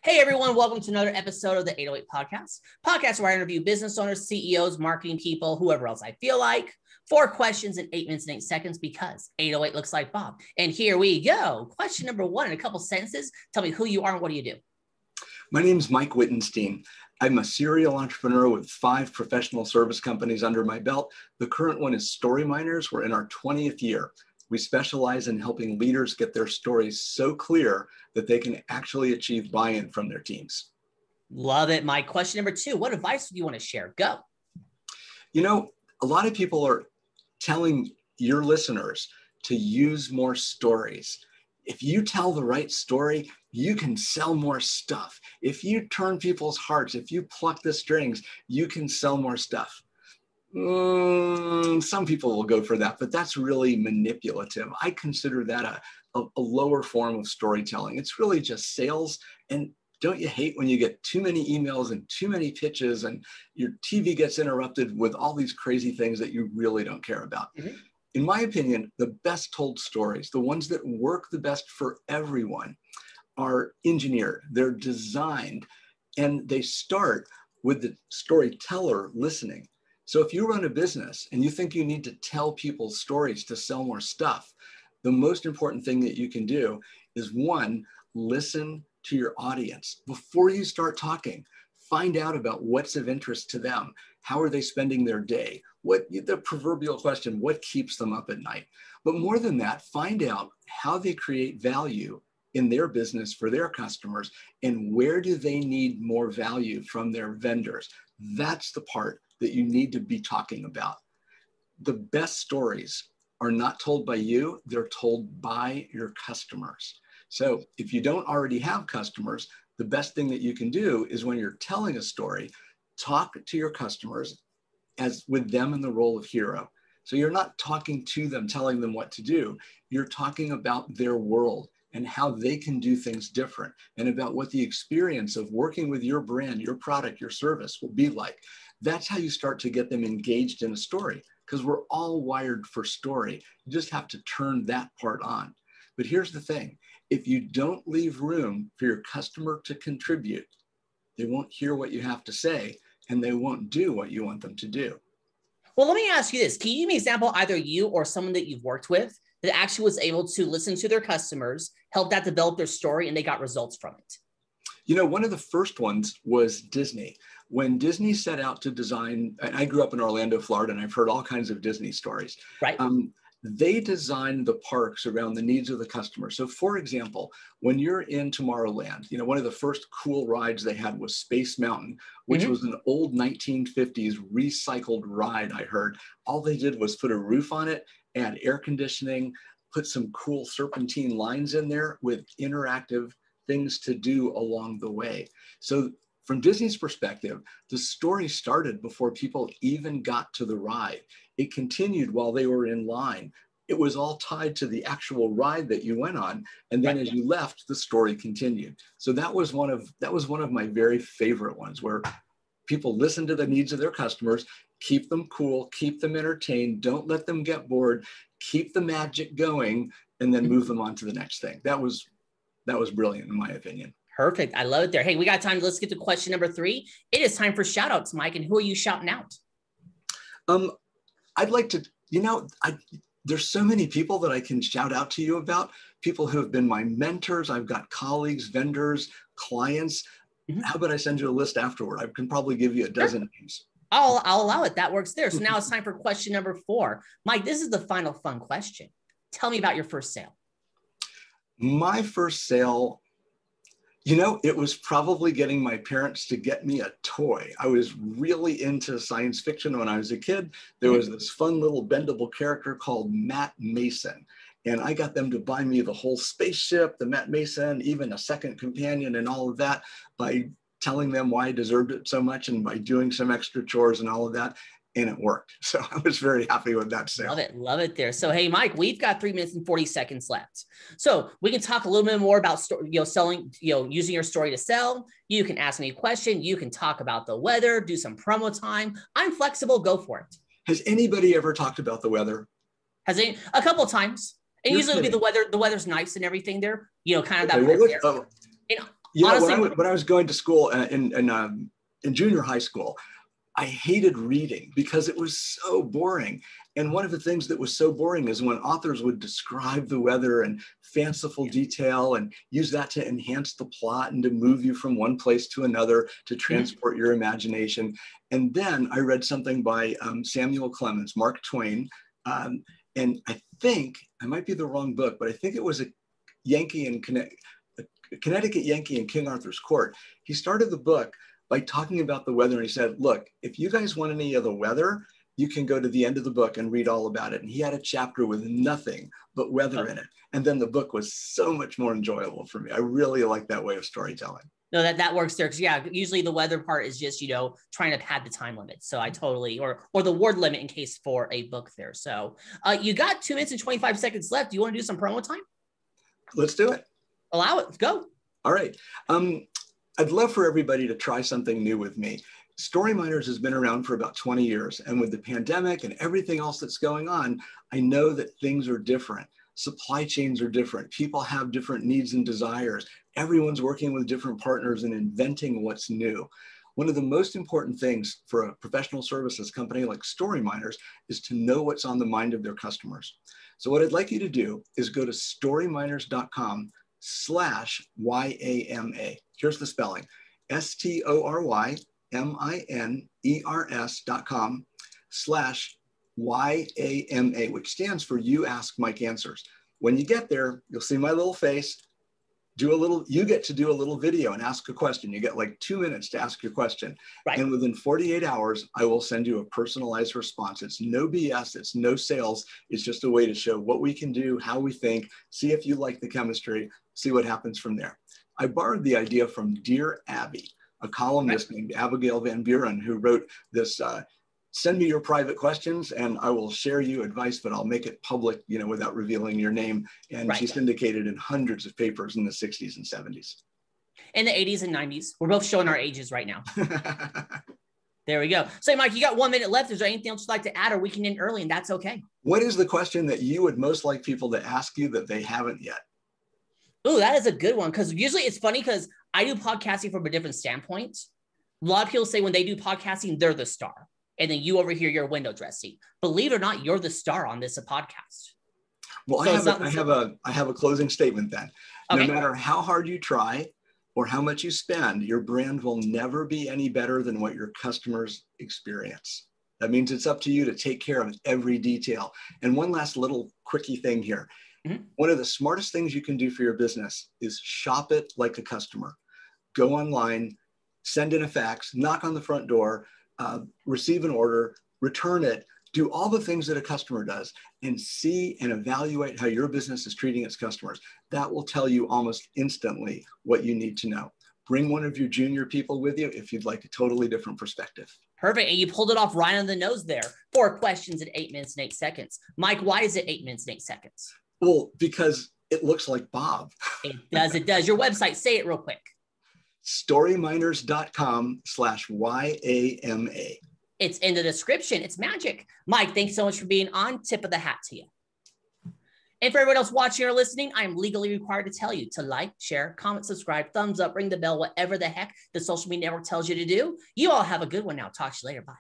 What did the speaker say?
Hey everyone, welcome to another episode of the 808 podcast where I interview business owners, CEOs, marketing people, whoever else I feel like. 4 questions in 8 minutes and 8 seconds because 808 looks like Bob. And here we go. Question number 1 in a couple sentences. Tell me who you are and what do you do? My name is Mike Wittenstein. I'm a serial entrepreneur with 5 professional service companies under my belt. The current one is Storyminers. We're in our 20th year. We specialize in helping leaders get their stories so clear that they can actually achieve buy-in from their teams. Love it, Mike. Question number 2, what advice do you want to share? Go. You know, a lot of people are telling your listeners to use more stories. If you tell the right story, you can sell more stuff. If you turn people's hearts, if you pluck the strings, you can sell more stuff. Some people will go for that, but that's really manipulative. I consider that a lower form of storytelling. It's really just sales. And don't you hate when you get too many emails and too many pitches and your TV gets interrupted with all these crazy things that you really don't care about? Mm-hmm. In my opinion, the best told stories, the ones that work the best for everyone, are engineered. They're designed, and they start with the storyteller listening. So if you run a business and you think you need to tell people stories to sell more stuff, the most important thing that you can do is 1, listen to your audience. Before you start talking, find out about what's of interest to them. How are they spending their day? What the proverbial question, what keeps them up at night? But more than that, find out how they create value in their business for their customers and where do they need more value from their vendors. That's the part that you need to be talking about. The best stories are not told by you, they're told by your customers. So if you don't already have customers, the best thing that you can do is when you're telling a story, talk to your customers as with them in the role of hero. So you're not talking to them, telling them what to do. You're talking about their world and how they can do things different and about what the experience of working with your brand, your product, your service will be like. That's how you start to get them engaged in a story, because we're all wired for story. You just have to turn that part on. But here's the thing. If you don't leave room for your customer to contribute, they won't hear what you have to say and they won't do what you want them to do. Well, let me ask you this. Can you give me an example, either you or someone that you've worked with that actually was able to listen to their customers, help that develop their story, and they got results from it? You know, one of the first ones was Disney. When Disney set out to design, and I grew up in Orlando, Florida, and I've heard all kinds of Disney stories. Right. They designed the parks around the needs of the customer. So for example, when you're in Tomorrowland, you know, one of the first cool rides they had was Space Mountain, which was an old 1950s recycled ride, I heard. All they did was put a roof on it, add air conditioning, put some cool serpentine lines in there with interactive things to do along the way. So from Disney's perspective, the story started before people even got to the ride. It continued while they were in line. It was all tied to the actual ride that you went on. And then as you left, the story continued. So that was one of my very favorite ones, where people listen to the needs of their customers, keep them cool, keep them entertained, don't let them get bored, keep the magic going, and then move them on to the next thing. That was brilliant in my opinion. Perfect. I love it there. Hey, we got time. Let's get to question number 3. It is time for shout outs, Mike. And who are you shouting out? I'd like to, there's so many people that I can shout out to you about, people who have been my mentors. I've got colleagues, vendors, clients. How about I send you a list afterward? I can probably give you a dozen names. I'll allow it. That works there. So now it's time for question number 4. Mike, this is the final fun question. Tell me about your first sale. My first sale, it was probably getting my parents to get me a toy. I was really into science fiction when I was a kid. There was this fun little bendable character called Matt Mason. And I got them to buy me the whole spaceship, the Matt Mason, even a second companion and all of that by telling them why I deserved it so much and by doing some extra chores and all of that. And it worked. So I was very happy with that sale. Love it. Love it there. So, hey, Mike, we've got 3 minutes and 40 seconds left. So we can talk a little bit more about selling, using your story to sell. You can ask me a question. You can talk about the weather, do some promo time. I'm flexible. Go for it. Has anybody ever talked about the weather? A couple of times. And usually it'll be the weather. The weather's nice and everything there, kind of that part there. Honestly, when I was going to school in junior high school, I hated reading because it was so boring. And one of the things that was so boring is when authors would describe the weather in fanciful detail and use that to enhance the plot and to move you from one place to another, to transport your imagination. And then I read something by Samuel Clemens, Mark Twain. And I think, I might be the wrong book, but I think it was a Connecticut Yankee in King Arthur's Court. He started the book by talking about the weather. And he said, look, if you guys want any of the weather, you can go to the end of the book and read all about it. And he had a chapter with nothing but weather in it. And then the book was so much more enjoyable for me. I really like that way of storytelling. No, that works there. Cause yeah, usually the weather part is just, trying to pad the time limit. So I totally, or the word limit in case for a book there. So you got 2 minutes and 25 seconds left. Do you want to do some promo time? Let's do it. Allow it. Go. All right. I'd love for everybody to try something new with me. Storyminers has been around for about 20 years. And with the pandemic and everything else that's going on, I know that things are different. Supply chains are different. People have different needs and desires. Everyone's working with different partners and inventing what's new. One of the most important things for a professional services company like Storyminers is to know what's on the mind of their customers. So what I'd like you to do is go to storyminers.com/YAMA. Here's the spelling: STORYMINERS.com/YAMA, which stands for You Ask, Mike Answers. When you get there, you'll see my little face. You get to do a little video and ask a question. You get like 2 minutes to ask your question. Right. And within 48 hours, I will send you a personalized response. It's no BS, it's no sales. It's just a way to show what we can do, how we think, see if you like the chemistry, see what happens from there. I borrowed the idea from Dear Abby, a columnist named Abigail Van Buren, who wrote this, send me your private questions and I will share you advice, but I'll make it public, without revealing your name. And she syndicated in hundreds of papers in the 60s and 70s. In the 80s and 90s. We're both showing our ages right now. There we go. So, Mike, you got 1 minute left. Is there anything else you'd like to add, or we can end early and that's okay? What is the question that you would most like people to ask you that they haven't yet? Oh, that is a good one. Because usually it's funny because I do podcasting from a different standpoint. A lot of people say when they do podcasting, they're the star. And then you over here, you're window dressing. Believe it or not, you're the star on this podcast. Well, so I have a closing statement then. Okay. No matter how hard you try or how much you spend, your brand will never be any better than what your customers experience. That means it's up to you to take care of every detail. And one last little quickie thing here. Mm-hmm. One of the smartest things you can do for your business is shop it like a customer. Go online, send in a fax, knock on the front door, receive an order, return it, do all the things that a customer does, and see and evaluate how your business is treating its customers. That will tell you almost instantly what you need to know. Bring one of your junior people with you if you'd like a totally different perspective. Perfect. And you pulled it off right on the nose there. 4 questions in 8 minutes and 8 seconds. Mike, why is it 8 minutes and 8 seconds? Well, because it looks like Bob. It does. It does. Your website, say it real quick. Storyminers.com/YAMA. It's in the description. It's magic. Mike, thanks so much for being on. Tip of the hat to you. And for everyone else watching or listening, I am legally required to tell you to like, share, comment, subscribe, thumbs up, ring the bell, whatever the heck the social media network tells you to do. You all have a good one now. Talk to you later. Bye.